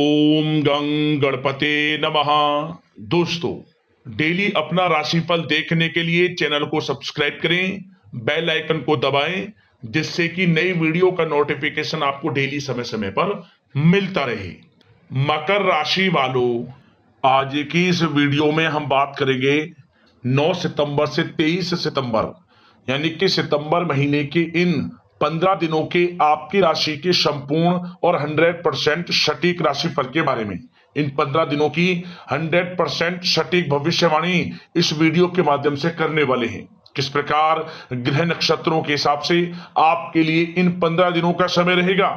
ओम गं गणपते नमः। दोस्तों, डेली अपना राशिफल देखने के लिए चैनल को सब्सक्राइब करें, बेल आइकन को दबाएं, जिससे कि नई वीडियो का नोटिफिकेशन आपको डेली समय समय पर मिलता रहे। मकर राशि वालों, आज की इस वीडियो में हम बात करेंगे 9 सितंबर से 23 सितंबर यानी कि सितंबर महीने के इन 15 दिनों के आपकी राशि के संपूर्ण और 100% सटीक राशिफल के बारे में। इन 15 दिनों की 100% सटीक भविष्यवाणी इस वीडियो के माध्यम से करने वाले हैं। किस प्रकार ग्रह नक्षत्रों के हिसाब से आपके लिए इन 15 दिनों का समय रहेगा,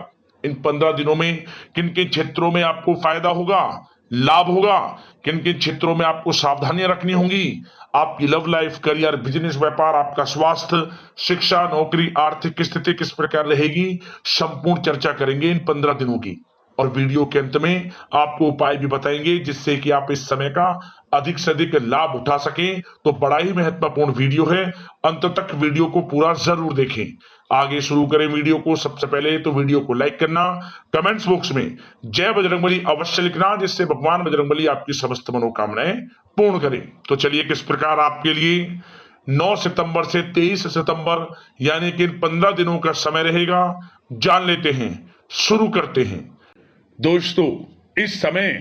इन 15 दिनों में किन किन क्षेत्रों में आपको फायदा होगा, लाभ होगा, किन किन क्षेत्रों में आपको सावधानियां रखनी होंगी, आपकी लव लाइफ, करियर, बिजनेस, व्यापार, आपका स्वास्थ्य, शिक्षा, नौकरी, आर्थिक स्थिति किस प्रकार रहेगी, संपूर्ण चर्चा करेंगे इन 15 दिनों की। और वीडियो के अंत में आपको उपाय भी बताएंगे जिससे कि आप इस समय का अधिक से अधिक लाभ उठा सकें। तो बड़ा ही महत्वपूर्ण वीडियो है, अंत तक वीडियो को पूरा जरूर देखें। आगे शुरू करें वीडियो को। सबसे पहले तो वीडियो को लाइक करना, कमेंट्स बॉक्स में जय बजरंगबली अवश्य लिखना, जिससे भगवान बजरंगबली आपकी समस्त मनोकामनाएं पूर्ण करें। तो चलिए, किस प्रकार आपके लिए 9 सितंबर से 23 सितंबर यानी कि 15 दिनों का समय रहेगा, जान लेते हैं। शुरू करते हैं। दोस्तों, इस समय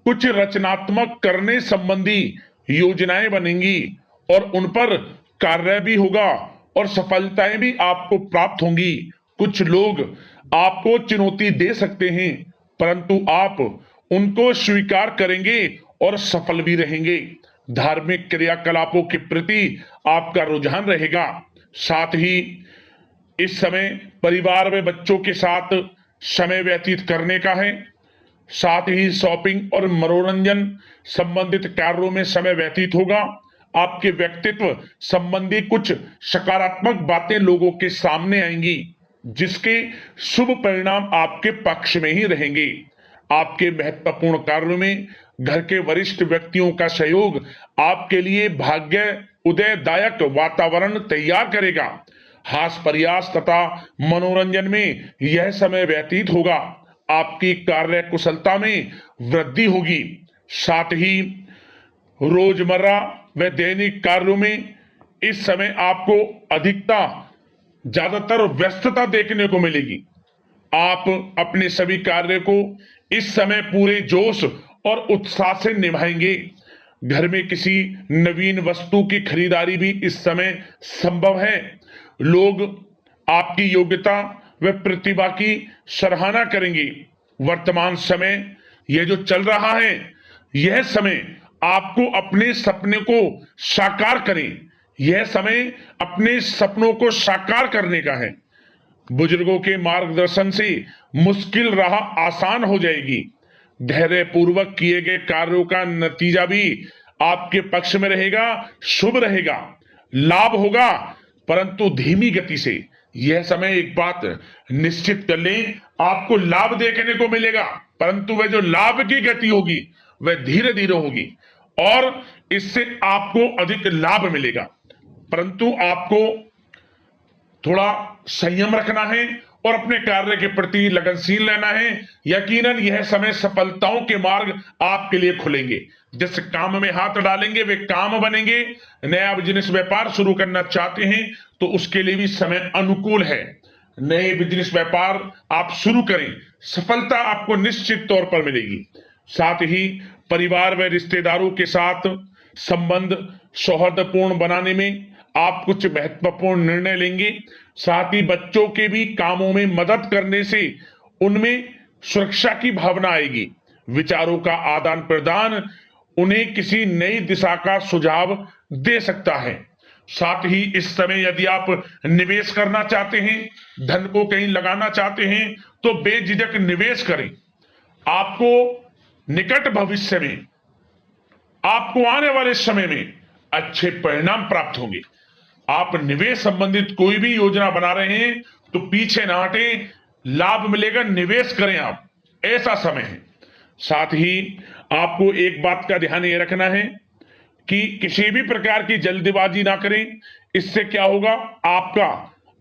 कुछ रचनात्मक करने संबंधी योजनाएं बनेंगी और उन पर कार्य भी होगा और सफलताएं भी आपको प्राप्त होंगी। कुछ लोग आपको चुनौती दे सकते हैं, परंतु आप उनको स्वीकार करेंगे और सफल भी रहेंगे। धार्मिक क्रियाकलापों के प्रति आपका रुझान रहेगा। साथ ही इस समय परिवार में बच्चों के साथ समय व्यतीत करने का है। साथ ही शॉपिंग और मनोरंजन संबंधित कार्यों में समय व्यतीत होगा। आपके व्यक्तित्व संबंधी कुछ सकारात्मक बातें लोगों के सामने आएंगी, जिसके शुभ परिणाम आपके पक्ष में ही रहेंगे। आपके महत्वपूर्ण कार्यों में घर के वरिष्ठ व्यक्तियों का सहयोग आपके लिए भाग्य उदयदायक वातावरण तैयार करेगा। हास प्रयास तथा मनोरंजन में यह समय व्यतीत होगा। आपकी कार्य कुशलता में वृद्धि होगी। साथ ही रोजमर्रा व दैनिक कार्यों में इस समय आपको ज्यादातर व्यस्तता देखने को मिलेगी। आप अपने सभी कार्य को इस समय पूरे जोश और उत्साह से निभाएंगे। घर में किसी नवीन वस्तु की खरीदारी भी इस समय संभव है। लोग आपकी योग्यता व प्रतिभा की सराहना करेंगे। वर्तमान समय यह जो चल रहा है, यह समय आपको अपने सपने को साकार करें। यह समय अपने सपनों को साकार करने का है। बुजुर्गों के मार्गदर्शन से मुश्किल राह आसान हो जाएगी। धैर्य पूर्वक किए गए कार्यों का नतीजा भी आपके पक्ष में रहेगा, शुभ रहेगा। लाभ होगा, परंतु धीमी गति से। यह समय एक बात निश्चित कर लें, आपको लाभ देखने को मिलेगा, परंतु वह जो लाभ की गति होगी वह धीरे धीरे होगी और इससे आपको अधिक लाभ मिलेगा। परंतु आपको थोड़ा संयम रखना है और अपने कार्य के प्रति लगनशील रहना है। यकीनन यह समय सफलताओं के मार्ग आपके लिए खुलेंगे। जिस काम में हाथ डालेंगे वे काम बनेंगे। नया बिजनेस व्यापार शुरू करना चाहते हैं तो उसके लिए भी समय अनुकूल है। नए बिजनेस व्यापार आप शुरू करें, सफलता आपको निश्चित तौर पर मिलेगी। साथ ही परिवार व रिश्तेदारों के साथ संबंध सौहार्दपूर्ण बनाने में आप कुछ महत्वपूर्ण निर्णय लेंगे। साथ ही बच्चों के भी कामों में मदद करने से उनमें सुरक्षा की भावना आएगी। विचारों का आदान प्रदान उन्हें किसी नई दिशा का सुझाव दे सकता है। साथ ही इस समय यदि आप निवेश करना चाहते हैं, धन को कहीं लगाना चाहते हैं, तो बेझिझक निवेश करें। आपको निकट भविष्य में, आपको आने वाले समय में अच्छे परिणाम प्राप्त होंगे। आप निवेश संबंधित कोई भी योजना बना रहे हैं तो पीछे ना हटें, लाभ मिलेगा, निवेश करें आप, ऐसा समय है। साथ ही आपको एक बात का ध्यान ये रखना है कि किसी भी प्रकार की जल्दबाजी ना करें। इससे क्या होगा, आपका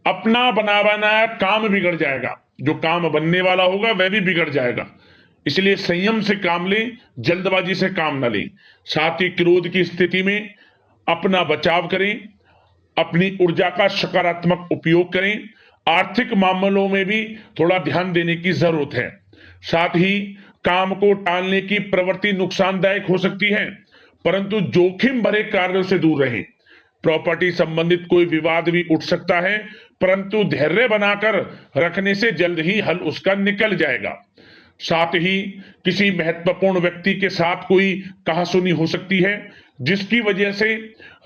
अपना बना बनाया काम बिगड़ जाएगा। जो काम बनने वाला होगा वह भी बिगड़ जाएगा। इसलिए संयम से काम लें, जल्दबाजी से काम न लें। साथ ही क्रोध की स्थिति में अपना बचाव करें, अपनी ऊर्जा का सकारात्मक उपयोग करें। आर्थिक मामलों में भी थोड़ा ध्यान देने की जरूरत है। साथ ही काम को टालने की प्रवृत्ति नुकसानदायक हो सकती है, परंतु जोखिम भरे कार्यों से दूर रहें। प्रॉपर्टी संबंधित कोई विवाद भी उठ सकता है, परंतु धैर्य बनाकर रखने से जल्द ही हल उसका निकल जाएगा। साथ ही किसी महत्वपूर्ण व्यक्ति के साथ कोई कहासुनी हो सकती है, जिसकी वजह से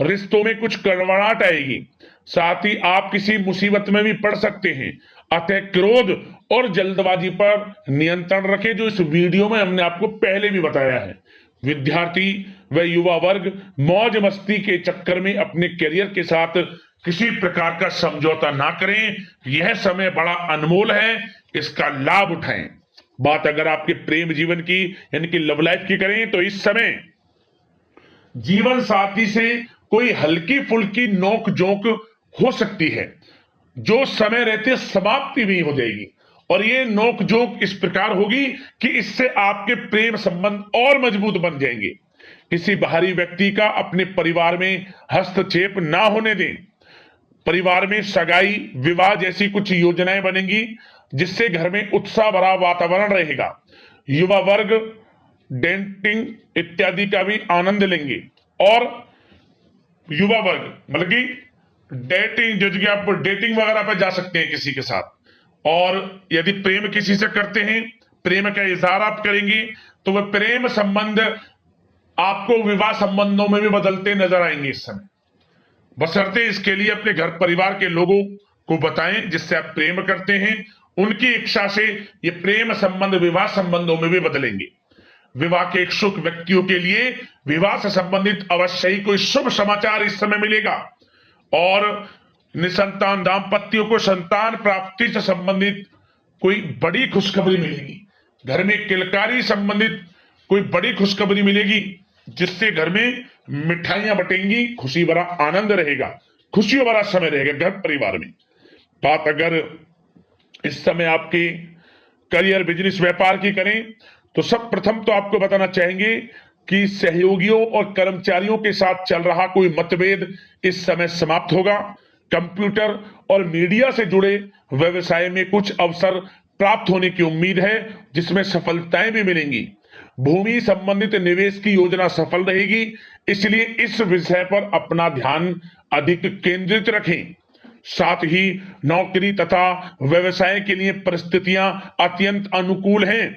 रिश्तों में कुछ कड़वाहट आएगी। साथ ही आप किसी मुसीबत में भी पड़ सकते हैं। अतः क्रोध और जल्दबाजी पर नियंत्रण रखें, जो इस वीडियो में हमने आपको पहले भी बताया है। विद्यार्थी व युवा वर्ग मौज मस्ती के चक्कर में अपने करियर के साथ किसी प्रकार का समझौता ना करें। यह समय बड़ा अनमोल है, इसका लाभ उठाएं। बात अगर आपके प्रेम जीवन की यानी कि लव लाइफ की करें, तो इस समय जीवन साथी से कोई हल्की फुल्की नोक झोंक हो सकती है, जो समय रहते समाप्ति भी हो जाएगी। और ये नोक झोंक इस प्रकार होगी कि इससे आपके प्रेम संबंध और मजबूत बन जाएंगे। किसी बाहरी व्यक्ति का अपने परिवार में हस्तक्षेप ना होने दें। परिवार में सगाई, विवाह जैसी कुछ योजनाएं बनेंगी, जिससे घर में उत्साह भरा वातावरण रहेगा। युवा वर्ग डेटिंग इत्यादि का भी आनंद लेंगे। और युवा वर्ग मतलब कि डेटिंग, जैसे कि आप डेटिंग वगैरह पर जा सकते हैं किसी के साथ। और यदि प्रेम किसी से करते हैं, प्रेम का इजहार आप करेंगे, तो वह प्रेम संबंध आपको विवाह संबंधों में भी बदलते नजर आएंगे इस समय। बशर्ते इसके लिए अपने घर परिवार के लोगों को बताएं जिससे आप प्रेम करते हैं। उनकी इच्छा से ये प्रेम संबंध विवाह संबंधों में भी बदलेंगे। विवाह के इच्छुक व्यक्तियों के लिए विवाह से संबंधित अवश्य ही कोई शुभ समाचार इस समय मिलेगा। और निसंतान दाम्पत्यों को संतान प्राप्ति से संबंधित कोई बड़ी खुशखबरी मिलेगी। घर में किलकारी संबंधित कोई बड़ी खुशखबरी मिलेगी, जिससे घर में मिठाइयां बटेंगी, खुशी भरा आनंद रहेगा, खुशियों भरा समय रहेगा घर परिवार में। बात अगर इस समय आपके करियर, बिजनेस, व्यापार की करें, तो सब प्रथम तो आपको बताना चाहेंगे कि सहयोगियों और कर्मचारियों के साथ चल रहा कोई मतभेद इस समय समाप्त होगा। कंप्यूटर और मीडिया से जुड़े व्यवसाय में कुछ अवसर प्राप्त होने की उम्मीद है, जिसमें सफलताएं भी मिलेंगी। भूमि संबंधित निवेश की योजना सफल रहेगी, इसलिए इस विषय पर अपना ध्यान अधिक केंद्रित रखें। साथ ही नौकरी तथा व्यवसाय के लिए परिस्थितियां अत्यंत अनुकूल हैं।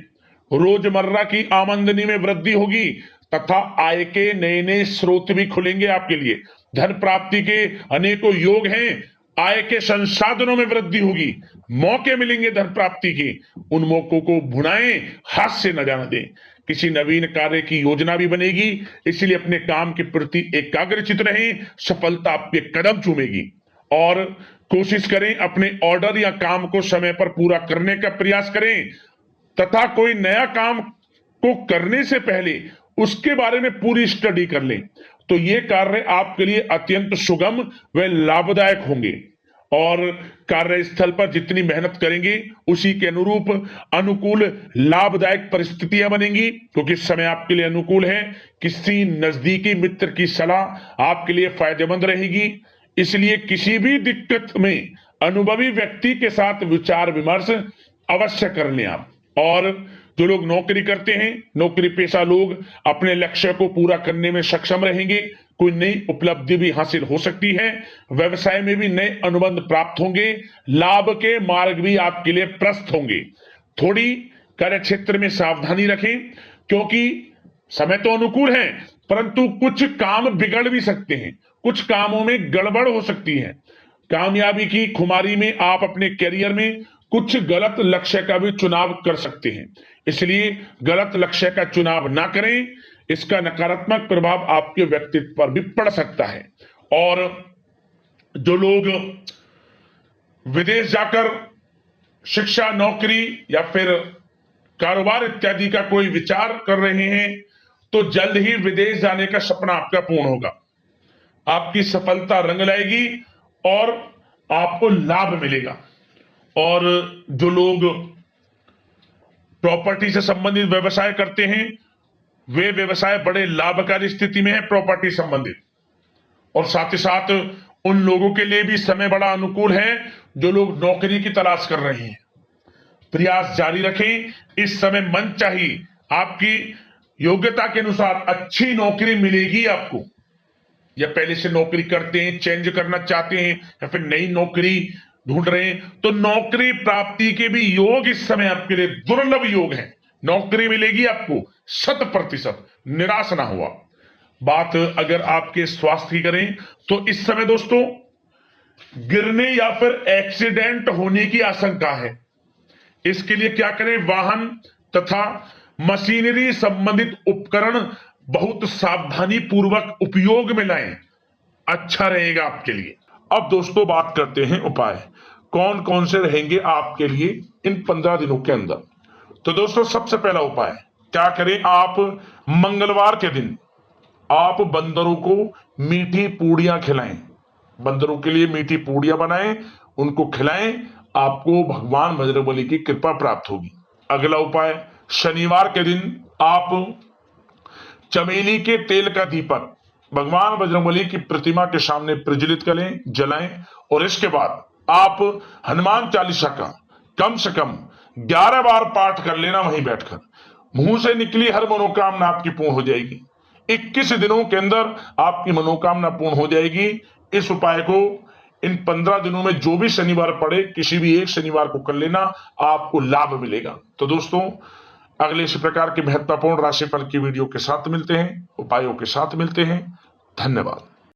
रोजमर्रा की आमदनी में वृद्धि होगी तथा आय के नए नए स्रोत भी खुलेंगे आपके लिए। धन प्राप्ति के अनेकों योग हैं। आय के संसाधनों में वृद्धि होगी, मौके मिलेंगे धन प्राप्ति के। उन मौकों को भुनाएं, हाथ से न जाने दें। किसी नवीन कार्य की योजना भी बनेगी, इसलिए अपने काम के प्रति एकाग्रचित रहें। सफलता आपके कदम चूमेगी। और कोशिश करें अपने ऑर्डर या काम को समय पर पूरा करने का प्रयास करें, तथा कोई नया काम को करने से पहले उसके बारे में पूरी स्टडी कर लें, तो ये कार्य आपके लिए अत्यंत सुगम व लाभदायक होंगे। और कार्यस्थल पर जितनी मेहनत करेंगे, उसी के अनुरूप अनुकूल लाभदायक परिस्थितियां बनेंगी, क्योंकि समय आपके लिए अनुकूल है। किसी नजदीकी मित्र की सलाह आपके लिए फायदेमंद रहेगी, इसलिए किसी भी दिक्कत में अनुभवी व्यक्ति के साथ विचार विमर्श अवश्य कर लें आप। और जो लोग नौकरी करते हैं, नौकरी पेशा लोग अपने लक्ष्य को पूरा करने में सक्षम रहेंगे। कोई नई उपलब्धि भी हासिल हो सकती है। व्यवसाय में भी नए अनुबंध प्राप्त होंगे। लाभ के मार्ग भी आपके लिए प्रशस्त होंगे। थोड़ी कार्य क्षेत्र में सावधानी रखें, क्योंकि समय तो अनुकूल है, परंतु कुछ काम बिगड़ भी सकते हैं, कुछ कामों में गड़बड़ हो सकती है। कामयाबी की खुमारी में आप अपने करियर में कुछ गलत लक्ष्य का भी चुनाव कर सकते हैं, इसलिए गलत लक्ष्य का चुनाव ना करें। इसका नकारात्मक प्रभाव आपके व्यक्तित्व पर भी पड़ सकता है। और जो लोग विदेश जाकर शिक्षा, नौकरी या फिर कारोबार इत्यादि का कोई विचार कर रहे हैं, तो जल्द ही विदेश जाने का सपना आपका पूर्ण होगा। आपकी सफलता रंग लाएगी और आपको लाभ मिलेगा। और जो लोग प्रॉपर्टी से संबंधित व्यवसाय करते हैं, वे व्यवसाय बड़े लाभकारी स्थिति में है प्रॉपर्टी संबंधित। और साथ ही साथ उन लोगों के लिए भी समय बड़ा अनुकूल है जो लोग नौकरी की तलाश कर रहे हैं। प्रयास जारी रखें, इस समय मन चाहिए आपकी योग्यता के अनुसार अच्छी नौकरी मिलेगी आपको। या पहले से नौकरी करते हैं, चेंज करना चाहते हैं, या फिर नई नौकरी ढूंढ रहे हैं, तो नौकरी प्राप्ति के भी योग इस समय आपके लिए दुर्लभ योग है। नौकरी मिलेगी आपको 100%, निराश ना हुआ। बात अगर आपके स्वास्थ्य की करें तो इस समय दोस्तों गिरने या फिर एक्सीडेंट होने की आशंका है। इसके लिए क्या करें, वाहन तथा मशीनरी संबंधित उपकरण बहुत सावधानी पूर्वक उपयोग में लाएं, अच्छा रहेगा आपके लिए। अब दोस्तों बात करते हैं उपाय, कौन कौन से रहेंगे आपके लिए इन 15 दिनों के अंदर। तो दोस्तों सबसे पहला उपाय क्या करें, आप मंगलवार के दिन आप बंदरों को मीठी पूड़ियां खिलाएं, बंदरों के लिए मीठी पूड़ियां बनाएं, उनको खिलाएं, आपको भगवान बजरंगबली की कृपा प्राप्त होगी। अगला उपाय, शनिवार के दिन आप चमेली के तेल का दीपक भगवान बजरंगबली की प्रतिमा के सामने प्रज्वलित करें, जलाएं, और इसके बाद आप हनुमान चालीसा का कम से कम 11 बार पाठ कर लेना वहीं बैठकर। मुंह से निकली हर मनोकामना आपकी पूर्ण हो जाएगी। 21 दिनों के अंदर आपकी मनोकामना पूर्ण हो जाएगी। इस उपाय को इन 15 दिनों में जो भी शनिवार पड़े, किसी भी एक शनिवार को कर लेना, आपको लाभ मिलेगा। तो दोस्तों अगले इसी प्रकार के महत्वपूर्ण राशिफल की वीडियो के साथ मिलते हैं, उपायों के साथ मिलते हैं। धन्यवाद।